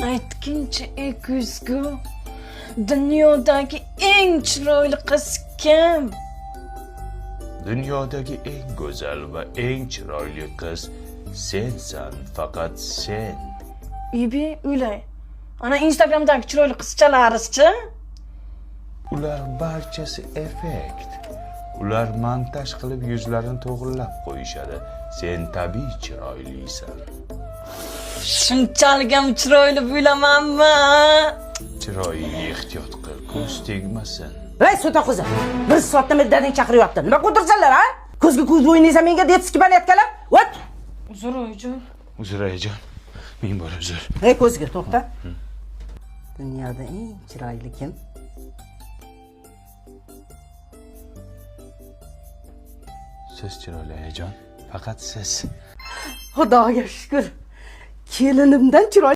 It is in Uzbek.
aytguncha ey ko'zgu, dunyodagi eng chiroyli qiz kim? Dunyodagi eng go'zal va eng chiroyli qiz sensan, faqat sen. Ibi o'ylay. Ana Instagramdagi chiroyli qizchalarizchi? Ular barchasi effekt. Ular montaj qilib yuzlarini to'g'rilab qo'yishadi. Sen tabiiy chiroylisan. Shunchalik ham chiroyli bo'lamanmi? Chiroyingga ehtiyot qil, ko'z tegmasin. Ey sota qizi, bir soatdan beri dadang chaqiryapti. Nima qo'tirsanlar, ha? Ko'zga ko'z o'ynaysan, menga detski balayotganlar. Vat! Uzr oyijon. Uzr ayajon. Ming bor uzr. Ey ko'zga to'xta. Dunyoda eng chiroyli kim? Siz chiroyli ayajon, faqat siz. Xudoga shukr. Kelinimdan chiroyli